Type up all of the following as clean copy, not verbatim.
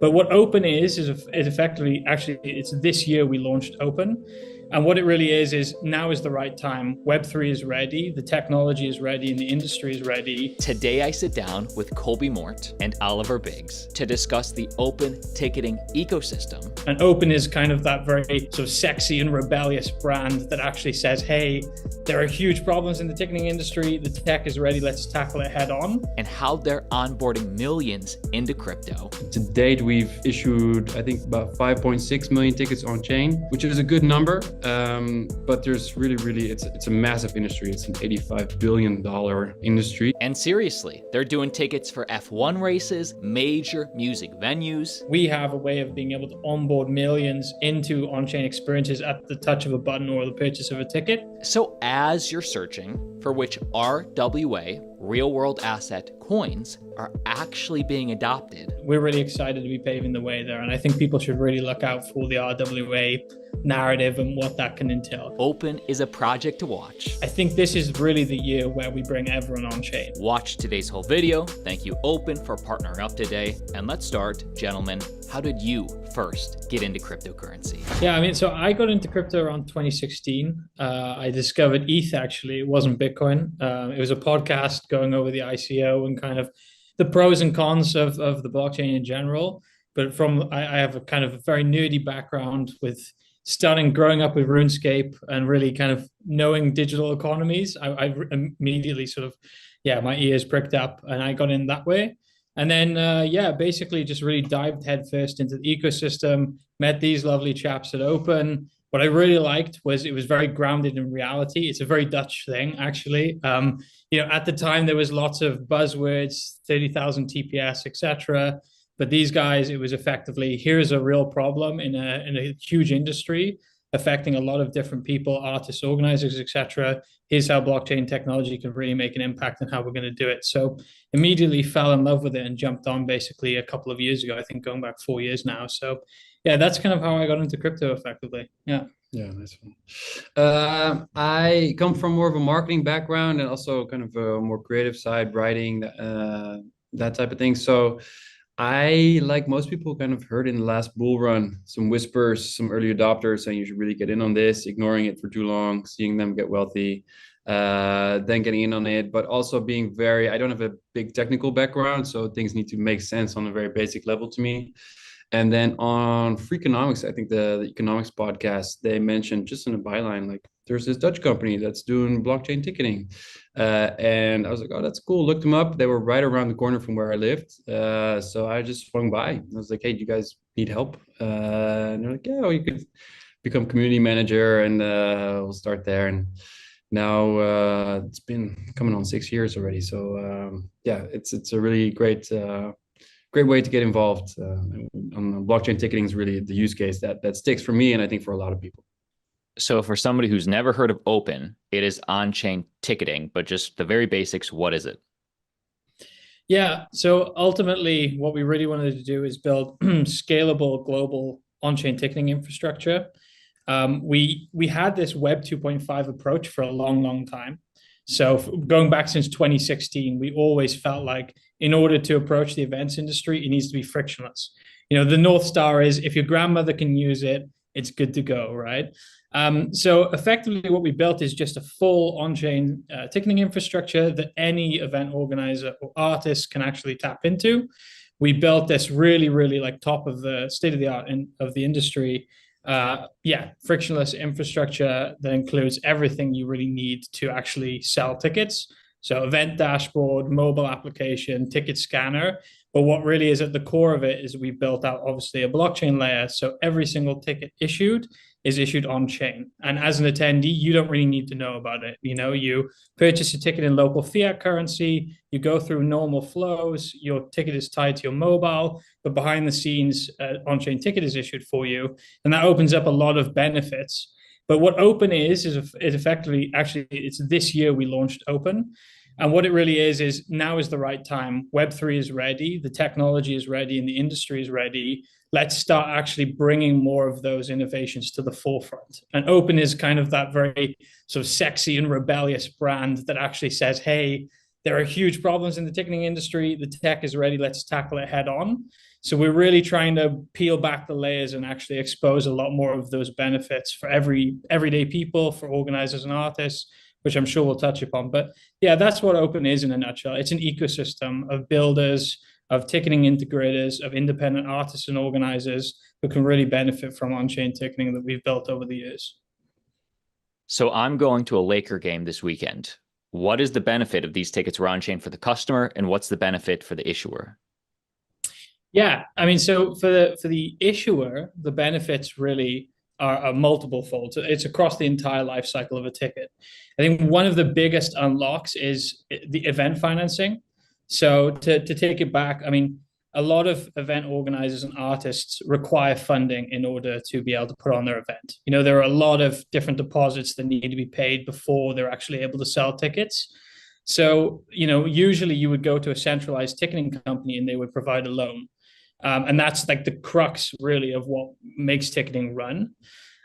But what Open is effectively, actually, it's this year we launched Open. And what it really is now is the right time. Web3 is ready, the technology is ready, and the industry is ready. Today I sit down with Colby Mort and Oliver Biggs to discuss the open ticketing ecosystem. And Open is kind of that very sort of sexy and rebellious brand that actually says, hey, there are huge problems in the ticketing industry, the tech is ready, let's tackle it head on. And how they're onboarding millions into crypto. To date, we've issued, I think, about 5.6 million tickets on chain, which is a good number. But there's really, it's a massive industry. It's an $85 billion industry. And seriously, they're doing tickets for F1 races, major music venues. We have a way of being able to onboard millions into on-chain experiences at the touch of a button or the purchase of a ticket. So as you're searching for which RWA, real-world asset coins, are actually being adopted, we're really excited to be paving the way there. And I think people should really look out for the RWA narrative and what that can entail. Open is a project to watch. I think this is really the year where we bring everyone on chain. Watch today's whole video. Thank you, Open, for partnering up today. And let's start, gentlemen. How did you first get into cryptocurrency? Yeah, I mean, so I got into crypto around 2016. I discovered ETH, actually. It wasn't Bitcoin. It was a podcast going over the ICO and kind of the pros and cons of the blockchain in general. But I have a kind of a very nerdy background with growing up with RuneScape and really kind of knowing digital economies. I immediately sort of, my ears pricked up and I got in that way. And then, basically just really dived headfirst into the ecosystem, met these lovely chaps at Open. What I really liked was it was very grounded in reality. It's a very Dutch thing, actually. At the time, there was lots of buzzwords, 30,000 TPS, etc. But these guys, it was effectively, here's a real problem in a huge industry affecting a lot of different people, artists, organizers, etc. Here's how blockchain technology can really make an impact and how we're going to do it. So immediately fell in love with it and jumped on basically a couple of years ago, I think going back 4 years now. So yeah, that's kind of how I got into crypto effectively. Yeah. Yeah, nice one. I come from more of a marketing background and also kind of a more creative side, writing, that type of thing. So I, like most people, kind of heard in the last bull run some whispers, some early adopters saying you should really get in on this, ignoring it for too long, seeing them get wealthy, then getting in on it, but also being I don't have a big technical background, so things need to make sense on a very basic level to me. And then on Freakonomics, I think the economics podcast, they mentioned just in a byline, like there's this Dutch company that's doing blockchain ticketing. And I was like, oh, that's cool. Looked them up. They were right around the corner from where I lived. So I just swung by. I was like, hey, do you guys need help? And they're like, yeah, well, you could become community manager and we'll start there. And now it's been coming on 6 years already. So it's a really great way to get involved. On blockchain ticketing is really the use case that sticks for me and I think for a lot of people. So for somebody who's never heard of Open, it is on-chain ticketing, but just the very basics, what is it? Yeah, so ultimately what we really wanted to do is build scalable global on-chain ticketing infrastructure. We had this Web 2.5 approach for a long time. So going back since 2016, we always felt like in order to approach the events industry, it needs to be frictionless. The North Star is if your grandmother can use it, it's good to go, right? So effectively what we built is just a full on-chain ticketing infrastructure that any event organizer or artist can actually tap into. We built this really like top of the state of the art of the industry. Frictionless infrastructure that includes everything you really need to actually sell tickets. So event dashboard, mobile application, ticket scanner. But what really is at the core of it is we built out obviously a blockchain layer. So every single ticket issued is issued on chain. And as an attendee, you don't really need to know about it. You purchase a ticket in local fiat currency, you go through normal flows, your ticket is tied to your mobile, but behind the scenes, on-chain ticket is issued for you. And that opens up a lot of benefits. But what Open is effectively, actually, it's this year we launched Open. And what it really is now is the right time. Web3 is ready, the technology is ready, and the industry is ready. Let's start actually bringing more of those innovations to the forefront. And Open is kind of that very sort of sexy and rebellious brand that actually says, hey, there are huge problems in the ticketing industry. The tech is ready. Let's tackle it head on. So we're really trying to peel back the layers and actually expose a lot more of those benefits for everyday people, for organizers and artists, which I'm sure we'll touch upon. But yeah, that's what Open is in a nutshell. It's an ecosystem of builders, of ticketing integrators, of independent artists and organizers who can really benefit from on-chain ticketing that we've built over the years. So I'm going to a Laker game this weekend. What is the benefit of these tickets were on-chain for the customer, and what's the benefit for the issuer? Yeah, I mean, so for the issuer, the benefits really are multiple fold. So it's across the entire life cycle of a ticket. I think one of the biggest unlocks is the event financing. So to take it back, I mean, a lot of event organizers and artists require funding in order to be able to put on their event. You know, there are a lot of different deposits that need to be paid before they're actually able to sell tickets. So, you know, usually you would go to a centralized ticketing company and they would provide a loan. And that's like the crux really of what makes ticketing run.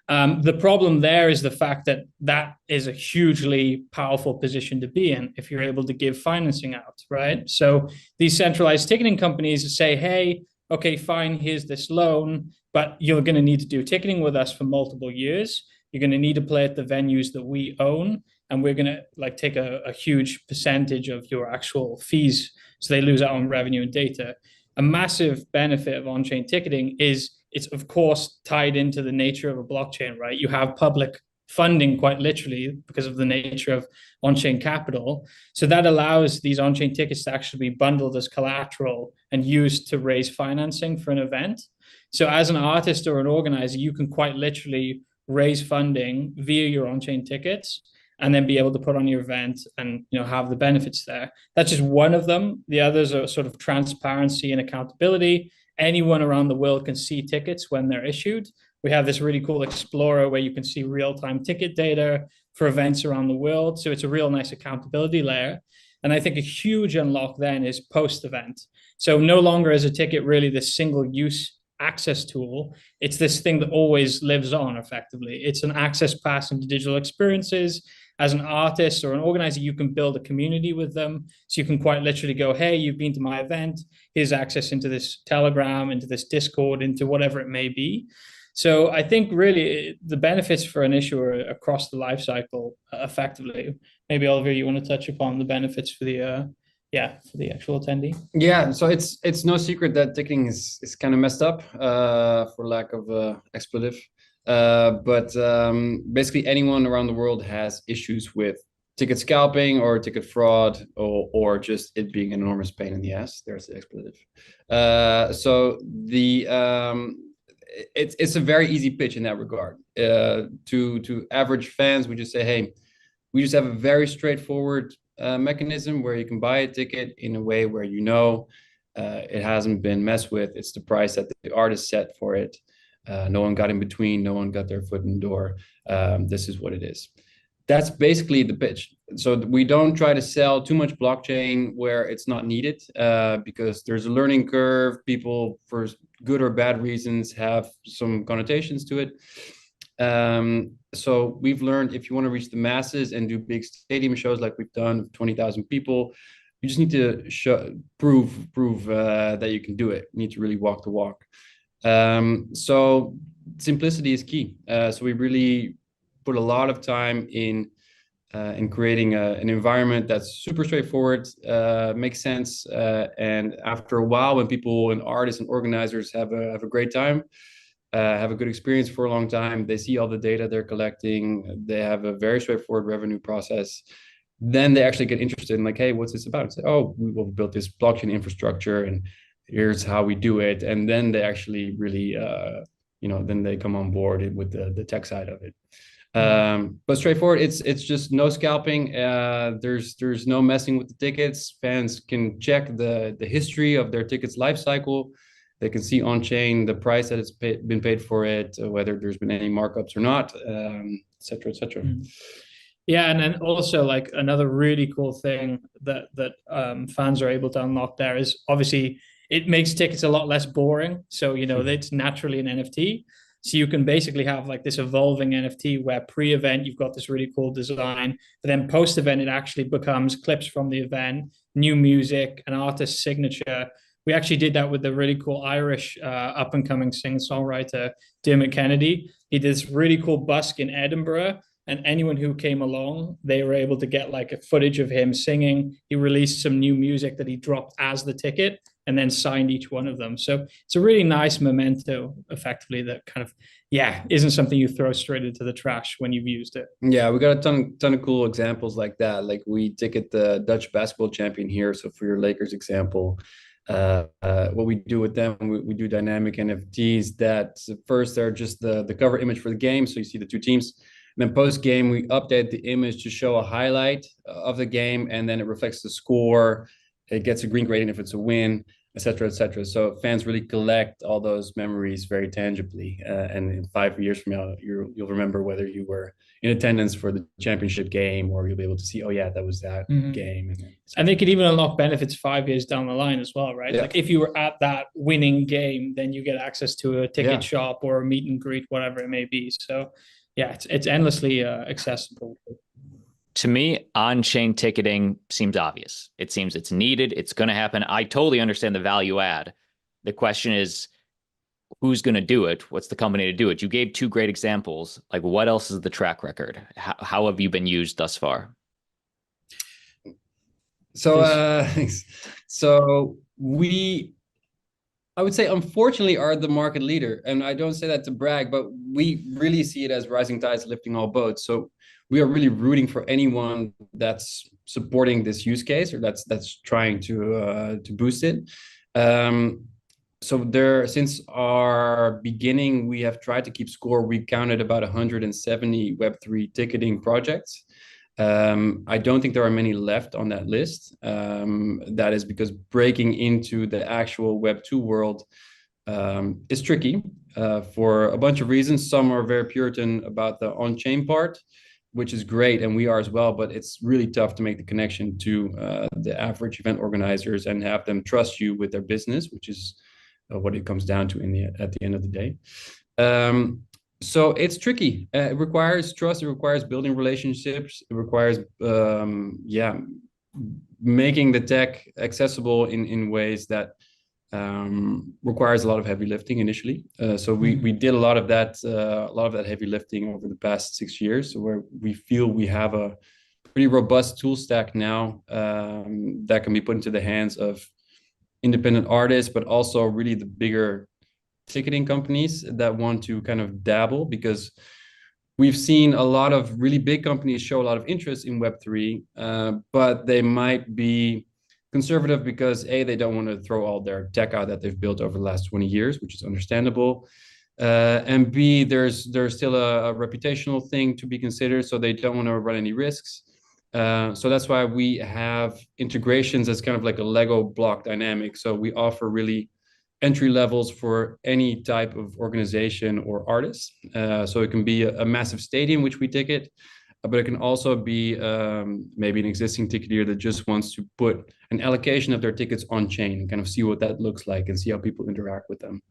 The problem there is the fact that that is a hugely powerful position to be in if you're able to give financing out, right? So these centralized ticketing companies say, hey, okay, fine, here's this loan, but you're going to need to do ticketing with us for multiple years. You're going to need to play at the venues that we own, and we're going to like take a huge percentage of your actual fees, so they lose out on revenue and data. A massive benefit of on-chain ticketing is it's of course tied into the nature of a blockchain, right? You have public funding quite literally because of the nature of on-chain capital. So that allows these on-chain tickets to actually be bundled as collateral and used to raise financing for an event. So as an artist or an organizer, you can quite literally raise funding via your on-chain tickets and then be able to put on your event and, you know, have the benefits there. That's just one of them. The others are sort of transparency and accountability. Anyone around the world can see tickets when they're issued. We have this really cool Explorer where you can see real-time ticket data for events around the world. So it's a real nice accountability layer. And I think a huge unlock then is post-event. So no longer is a ticket really this single-use access tool. It's this thing that always lives on effectively. It's an access pass into digital experiences. As an artist or an organizer, you can build a community with them. So you can quite literally go, hey, you've been to my event. Here's access into this Telegram, into this Discord, into whatever it may be. So I think really the benefits for an issuer across the life cycle effectively. Maybe Oliver, you want to touch upon the benefits for the for the actual attendee? Yeah, so it's no secret that ticketing is kind of messed up, for lack of expletive. But basically anyone around the world has issues with ticket scalping or ticket fraud or just it being an enormous pain in the ass. There's the expletive. So it's a very easy pitch in that regard. To average fans, we just say, hey, we just have a very straightforward mechanism where you can buy a ticket in a way where you know it hasn't been messed with. It's the price that the artist set for it. No one got in between. No one got their foot in the door. This is what it is. That's basically the pitch. So we don't try to sell too much blockchain where it's not needed, because there's a learning curve. People, for good or bad reasons, have some connotations to it. So we've learned if you want to reach the masses and do big stadium shows like we've done, 20,000 people, you just need to prove that you can do it. You need to really walk the walk. So simplicity is key. So we really put a lot of time in creating an environment that's super straightforward, makes sense, and after a while, when people and artists and organizers have a great time, have a good experience for a long time, they see all the data they're collecting, they have a very straightforward revenue process, then they actually get interested in like, hey, what's this about? Say, oh, we will build this blockchain infrastructure and here's how we do it. And then they actually really, then they come on board with the tech side of it. But straightforward, it's just no scalping. There's no messing with the tickets. Fans can check the history of their tickets life cycle. They can see on chain the price that it's been paid for it, whether there's been any markups or not, et cetera, et cetera. Yeah, and then also like another really cool thing that fans are able to unlock there is obviously it makes tickets a lot less boring. So, it's naturally an NFT. So you can basically have like this evolving NFT where pre-event you've got this really cool design, but then post-event it actually becomes clips from the event, new music, an artist's signature. We actually did that with the really cool Irish up and coming singer-songwriter Dermot Kennedy. He did this really cool busk in Edinburgh, and anyone who came along, they were able to get like a footage of him singing. He released some new music that he dropped as the ticket, and then signed each one of them. So it's a really nice memento, effectively, that kind of, yeah, isn't something you throw straight into the trash when you've used it. Yeah, we got a ton of cool examples like that. Like we ticket the Dutch basketball champion here. So for your Lakers example, what we do with them, we do dynamic NFTs that first are just the cover image for the game. So you see the two teams. And then post game, we update the image to show a highlight of the game, and then it reflects the score. It gets a green grading if it's a win, et cetera, et cetera. So fans really collect all those memories very tangibly. And in 5 years from now, you'll remember whether you were in attendance for the championship game, or you'll be able to see, oh yeah, that was that game. And they could even unlock benefits 5 years down the line as well, right? Yeah. Like if you were at that winning game, then you get access to a ticket shop or a meet and greet, whatever it may be. So yeah, it's endlessly accessible. To me, on-chain ticketing seems obvious. It seems it's needed. It's going to happen. I totally understand the value add. The question is, who's going to do it? What's the company to do it? You gave 2 great examples. Like, what else is the track record? How have you been used thus far? So, I would say, unfortunately, are the market leader. And I don't say that to brag, but we really see it as rising tides lifting all boats. So we are really rooting for anyone that's supporting this use case, or that's trying to boost it. So since our beginning, we have tried to keep score. We counted about 170 Web3 ticketing projects. I don't think there are many left on that list. That is because breaking into the actual Web2 world is tricky for a bunch of reasons. Some are very Puritan about the on-chain part, which is great, and we are as well, but it's really tough to make the connection to the average event organizers and have them trust you with their business, which is what it comes down to at the end of the day. So it's tricky. It requires trust. It requires building relationships. It requires, making the tech accessible in ways that requires a lot of heavy lifting initially. So we did a lot of that heavy lifting over the past 6 years, where we feel we have a pretty robust tool stack now that can be put into the hands of independent artists, but also really the bigger ticketing companies that want to kind of dabble, because we've seen a lot of really big companies show a lot of interest in Web3, but they might be conservative because they don't want to throw all their tech out that they've built over the last 20 years, which is understandable. And B, there's still a reputational thing to be considered, so they don't want to run any risks. So that's why we have integrations as kind of like a Lego block dynamic. So we offer really entry levels for any type of organization or artist. So it can be a massive stadium, which we ticket, but it can also be maybe an existing ticketeer that just wants to put an allocation of their tickets on chain and kind of see what that looks like and see how people interact with them.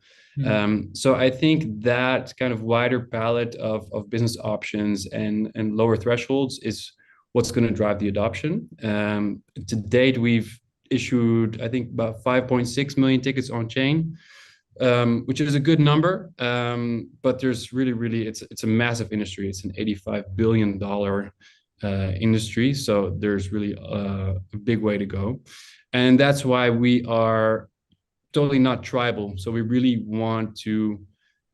So I think that kind of wider palette of business options and lower thresholds is what's going to drive the adoption. To date, we've issued, I think, about 5.6 million tickets on chain, which is a good number. But there's really, it's a massive industry. It's an $85 billion industry. So there's really a big way to go. And that's why we are totally not tribal. So we really we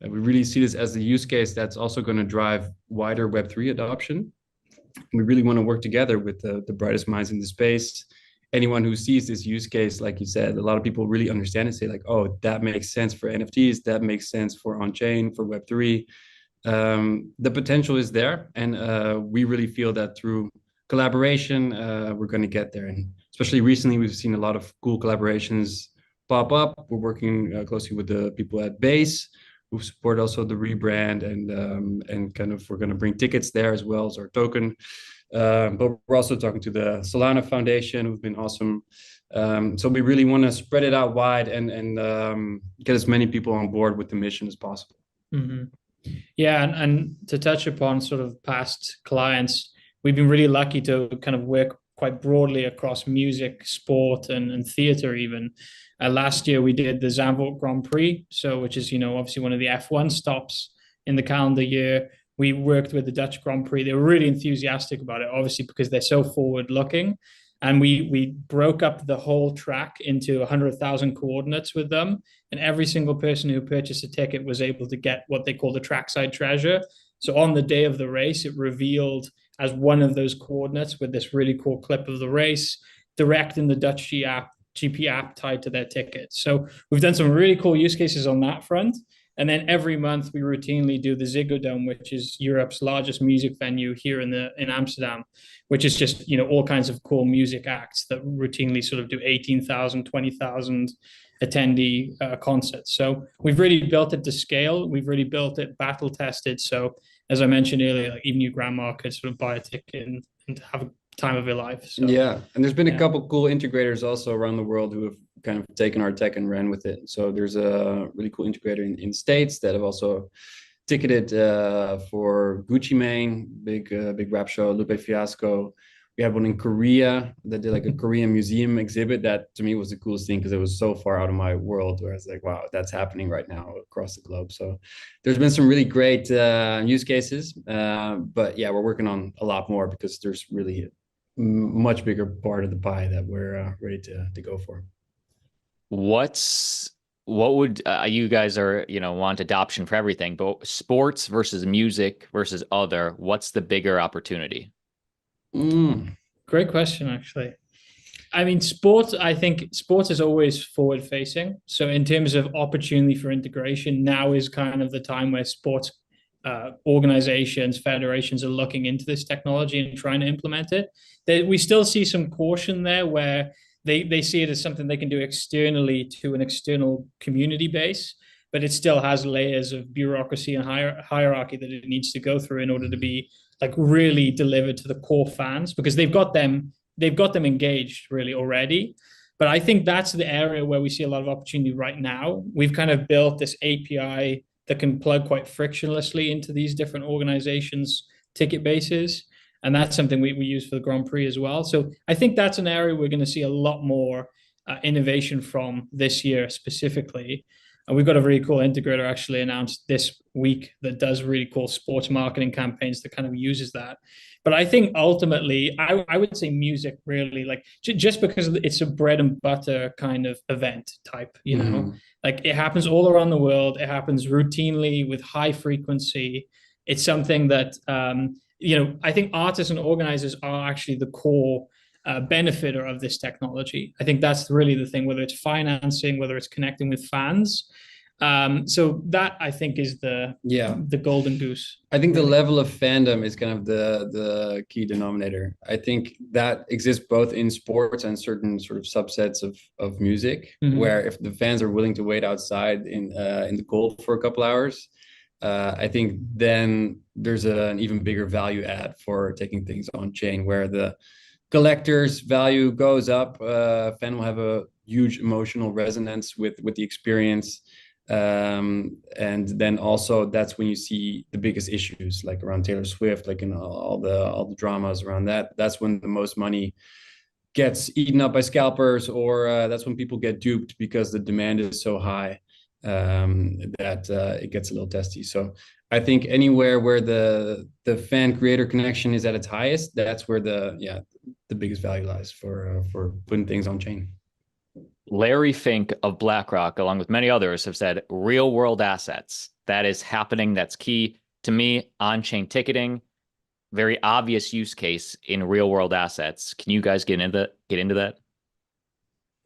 really see this as the use case that's also going to drive wider Web3 adoption. We really want to work together with the brightest minds in the space. Anyone who sees this use case, like you said, a lot of people really understand it, say like, oh, that makes sense for NFTs, that makes sense for on-chain, for Web3. The potential is there, and we really feel that through collaboration, we're going to get there. And especially recently, we've seen a lot of cool collaborations pop up. We're working closely with the people at Base, who support also the rebrand, and kind of we're going to bring tickets there as well as our token. But we're also talking to the Solana Foundation, who've been awesome. So we really want to spread it out wide and get as many people on board with the mission as possible. Mm-hmm. Yeah, and to touch upon sort of past clients, we've been really lucky to kind of work quite broadly across music, sport, and theater even. Last year we did the Zandvoort Grand Prix, so which is, obviously one of the F1 stops in the calendar year. We worked with the Dutch Grand Prix. They were really enthusiastic about it, obviously because they're so forward looking. And we broke up the whole track into 100,000 coordinates with them, and every single person who purchased a ticket was able to get what they call the trackside treasure. So on the day of the race, it revealed as one of those coordinates with this really cool clip of the race, direct in the Dutch GP app tied to their ticket. So we've done some really cool use cases on that front. And then every month we routinely do the Ziggo Dome, which is Europe's largest music venue here in Amsterdam, which is just, all kinds of cool music acts that routinely sort of do 18,000, 20,000 attendee concerts. So we've really built it to scale. We've really built it battle tested. So as I mentioned earlier, like even your grandma could sort of buy a ticket and have a time of your life. So yeah, and there's been a couple cool integrators also around the world who have kind of taken our tech and ran with it. So there's a really cool integrator in the States that have also ticketed for Gucci Mane, big rap show, Lupe Fiasco. We had one in Korea that did like a Korean museum exhibit. That to me was the coolest thing because it was so far out of my world, where I was like, wow, that's happening right now across the globe. So there's been some really great use cases. But yeah, we're working on a lot more because there's really a much bigger part of the pie that we're ready to go for. What would you guys are, want adoption for everything, but sports versus music versus other, what's the bigger opportunity? Great question, actually. I mean, I think sports is always forward facing. So in terms of opportunity for integration, now is kind of the time where sports organizations, federations are looking into this technology and trying to implement it. We still see some caution there where they see it as something they can do externally to an external community base, but it still has layers of bureaucracy and hierarchy that it needs to go through in order to be like really delivered to the core fans, because they've got them engaged really already. But I think that's the area where we see a lot of opportunity right now. We've kind of built this API that can plug quite frictionlessly into these different organizations' ticket bases. And that's something we use for the Grand Prix as well. So I think that's an area we're going to see a lot more innovation from this year specifically. And we've got a really cool integrator actually announced this week that does really cool sports marketing campaigns that kind of uses that. But I think ultimately, I would say music really, like just because it's a bread and butter kind of event type, like it happens all around the world. It happens routinely with high frequency. It's something that, I think artists and organizers are actually the core benefiter of this technology. I think that's really the thing, whether it's financing, whether it's connecting with fans. So that I think is the golden goose. I think really. The level of fandom is kind of the key denominator. I think that exists both in sports and certain sort of subsets of music, where if the fans are willing to wait outside in the cold for a couple hours, I think then there's an even bigger value add for taking things on chain, where the collector's value goes up. Fan will have a huge emotional resonance with the experience. And then also that's when you see the biggest issues, like around Taylor Swift, like all the dramas around that. That's when the most money gets eaten up by scalpers, or that's when people get duped because the demand is so high that it gets a little testy. So I think anywhere where the fan creator connection is at its highest, that's where the biggest value lies for putting things on chain. Larry Fink of BlackRock, along with many others, have said real world assets. That is happening. That's key to me. On-chain ticketing, very obvious use case in real world assets. Can you guys get into that?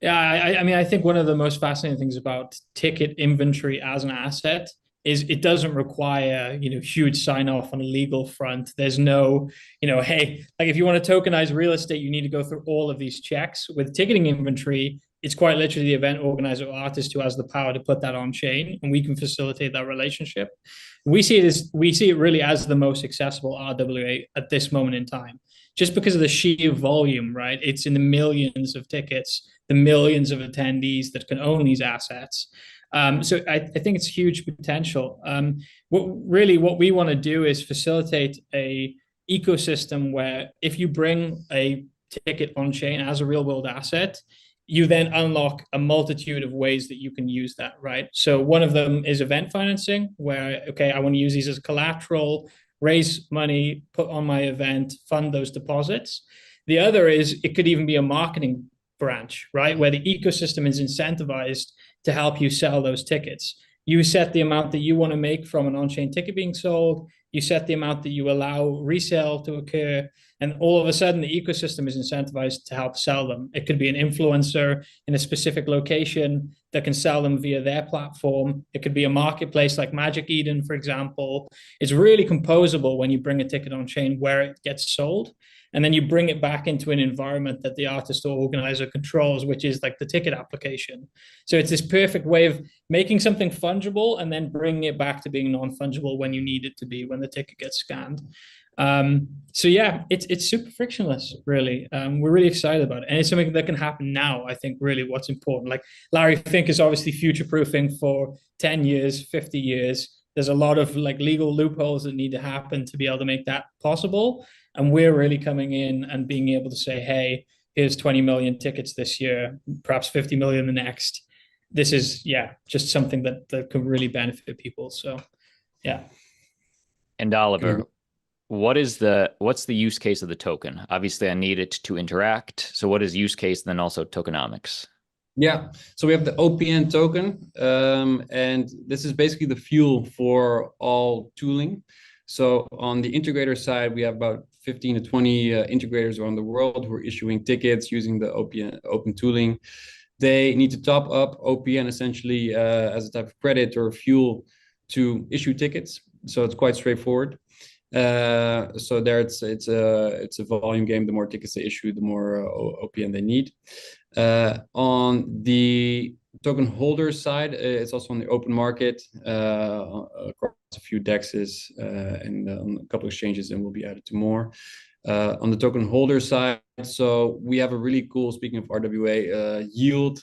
Yeah, I mean, I think one of the most fascinating things about ticket inventory as an asset is it doesn't require, huge sign off on a legal front. There's no, hey, like if you want to tokenize real estate, you need to go through all of these checks. With ticketing inventory, it's quite literally the event organizer or artist who has the power to put that on chain, and we can facilitate that relationship. We see it really as the most accessible RWA at this moment in time, just because of the sheer volume, right? It's in the millions of tickets, the millions of attendees that can own these assets. So I think it's huge potential. What we want to do is facilitate a ecosystem where if you bring a ticket on chain as a real world asset, you then unlock a multitude of ways that you can use that, right? So one of them is event financing, where, okay, I want to use these as collateral, raise money, put on my event, fund those deposits. The other is it could even be a marketing branch, right? Where the ecosystem is incentivized to help you sell those tickets. You set the amount that you want to make from an on-chain ticket being sold. You set the amount that you allow resale to occur. And all of a sudden, the ecosystem is incentivized to help sell them. It could be an influencer in a specific location that can sell them via their platform. It could be a marketplace like Magic Eden, for example. It's really composable when you bring a ticket on chain where it gets sold. And then you bring it back into an environment that the artist or organizer controls, which is like the ticket application. So it's this perfect way of making something fungible and then bringing it back to being non-fungible when you need it to be, when the ticket gets scanned. So yeah, it's super frictionless, really. We're really excited about it. And it's something that can happen now, I think, really what's important. Like Larry Fink is obviously future-proofing for 10 years, 50 years. There's a lot of like legal loopholes that need to happen to be able to make that possible. And we're really coming in and being able to say, hey, here's 20 million tickets this year, perhaps 50 million the next. This is, yeah, just something that could really benefit people. So, yeah. And Oliver, what's the use case of the token? Obviously, I need it to interact. So what is use case, then also tokenomics? Yeah, so we have the OPN token, and this is basically the fuel for all tooling. So on the integrator side, we have about 15 to 20 integrators around the world who are issuing tickets using the OPN open tooling. They need to top up OPN essentially as a type of credit or fuel to issue tickets. So it's quite straightforward. So there it's a volume game. The more tickets they issue, the more OPN they need. On the token holder side, it's also on the open market across a few DEXs and on a couple of exchanges, and will be added to more. On the token holder side, so we have a really cool, speaking of RWA, yield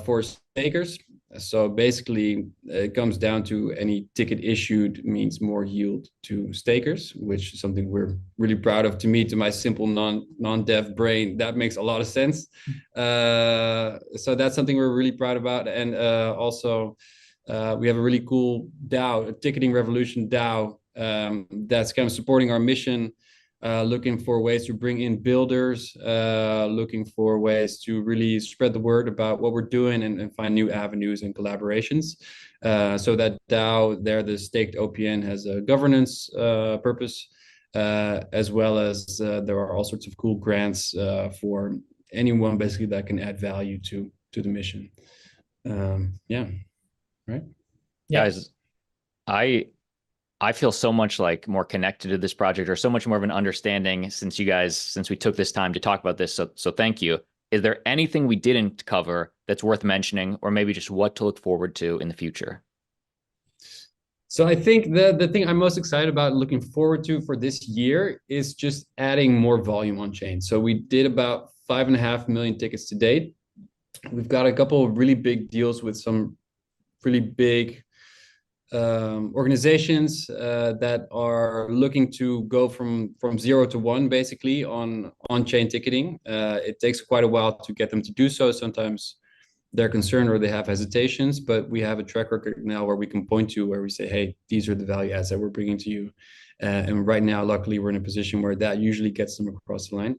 for stakers. So basically, it comes down to any ticket issued means more yield to stakers, which is something we're really proud of. To me, to my simple non-dev brain, that makes a lot of sense. So that's something we're really proud about. And also, we have a really cool DAO, a ticketing revolution DAO, that's kind of supporting our mission. Looking for ways to bring in builders, looking for ways to really spread the word about what we're doing and find new avenues and collaborations. So that DAO there, the staked OPN, has a governance purpose, as well as there are all sorts of cool grants for anyone basically that can add value to the mission. Yeah, right? Yeah. Guys, I feel so much like more connected to this project, or so much more of an understanding since we took this time to talk about this. So thank you. Is there anything we didn't cover that's worth mentioning, or maybe just what to look forward to in the future? So I think the thing I'm most excited about, looking forward to for this year, is just adding more volume on chain. So we did about 5.5 million tickets to date. We've got a couple of really big deals with some really big organizations that are looking to go from 0 to 1 basically on chain ticketing. It takes quite a while to get them to do so. Sometimes they're concerned or they have hesitations, but we have a track record now where we can point to, where we say, hey, these are the value adds that we're bringing to you. And right now, luckily, we're in a position where that usually gets them across the line.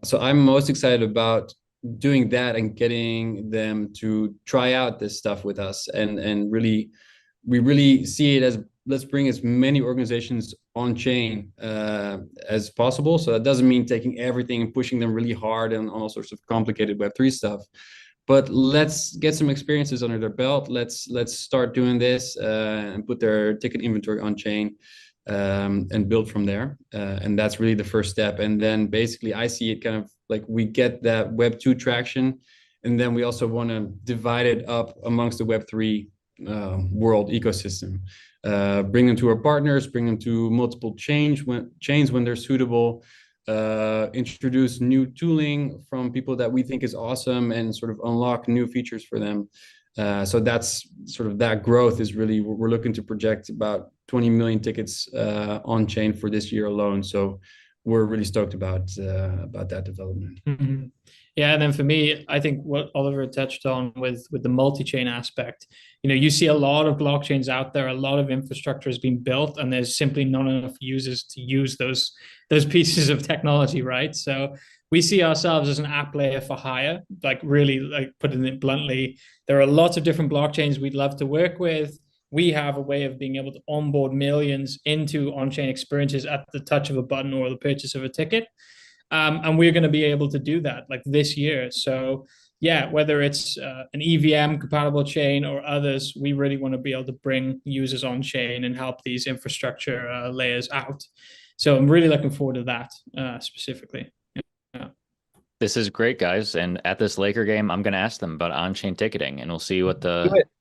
So I'm most excited about doing that and getting them to try out this stuff with us, and really, we really see it as, let's bring as many organizations on chain as possible. So that doesn't mean taking everything and pushing them really hard and on all sorts of complicated Web3 stuff, but let's get some experiences under their belt. Let's start doing this and put their ticket inventory on chain and build from there. And that's really the first step. And then basically I see it kind of like we get that Web2 traction, and then we also want to divide it up amongst the Web3 world ecosystem, bring them to our partners, bring them to multiple chains when they're suitable, introduce new tooling from people that we think is awesome, and sort of unlock new features for them. So that's sort of that growth is really, we're looking to project about 20 million tickets on chain for this year alone. So we're really stoked about that development. Mm-hmm. Yeah, and then for me, I think what Oliver touched on with the multi-chain aspect, you see a lot of blockchains out there, a lot of infrastructure has been built, and there's simply not enough users to use those pieces of technology, right? So we see ourselves as an app layer for hire, like really, like putting it bluntly, there are lots of different blockchains we'd love to work with. We have a way of being able to onboard millions into on-chain experiences at the touch of a button or the purchase of a ticket. And we're going to be able to do that like this year. So yeah, whether it's an EVM compatible chain or others, we really want to be able to bring users on chain and help these infrastructure layers out. So I'm really looking forward to that specifically. Yeah. This is great, guys. And at this Laker game, I'm going to ask them about on-chain ticketing, and we'll see what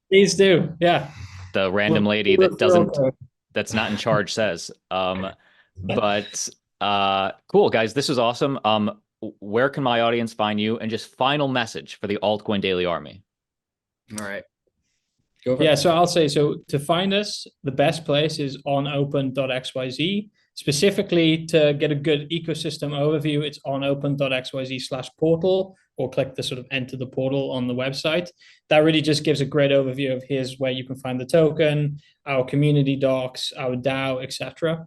Please do. Yeah. the random lady that's not in charge says. But cool, guys. This was awesome. Where can my audience find you? And just final message for the Altcoin Daily Army. All right. Go for Yeah, it. so I'll say, so to find us, the best place is on open.xyz. Specifically, to get a good ecosystem overview, it's on open.xyz/portal, or click the sort of enter the portal on the website. That really just gives a great overview of here's where you can find the token, our community docs, our DAO, etc.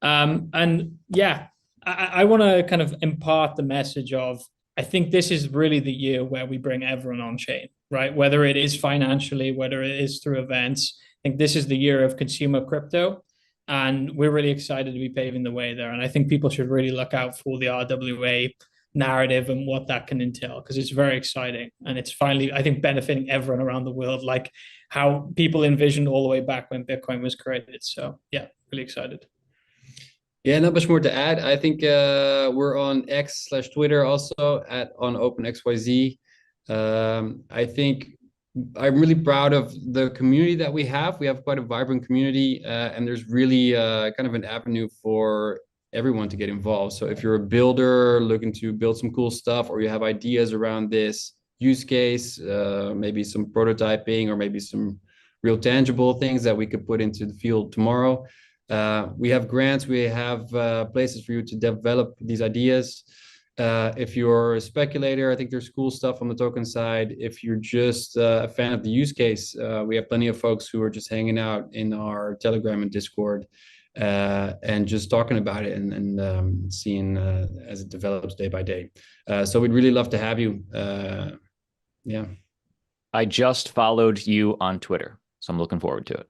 And yeah, I want to kind of impart the message of, I think this is really the year where we bring everyone on chain, right? Whether it is financially, whether it is through events. I think this is the year of consumer crypto, and we're really excited to be paving the way there. And I think people should really look out for the RWA narrative and what that can entail, because it's very exciting. And it's finally, I think, benefiting everyone around the world, like how people envisioned all the way back when Bitcoin was created. So yeah, really excited. Yeah, not much more to add. I think we're on X/Twitter also on OpenXYZ. I think I'm really proud of the community that we have. We have quite a vibrant community, and there's really kind of an avenue for everyone to get involved. So if you're a builder looking to build some cool stuff, or you have ideas around this use case, maybe some prototyping, or maybe some real tangible things that we could put into the field tomorrow, we have grants, we have places for you to develop these ideas. If you're a speculator, I think there's cool stuff on the token side. If you're just a fan of the use case, we have plenty of folks who are just hanging out in our Telegram and Discord and just talking about it and seeing as it develops day by day. So we'd really love to have you. Yeah. I just followed you on Twitter, so I'm looking forward to it.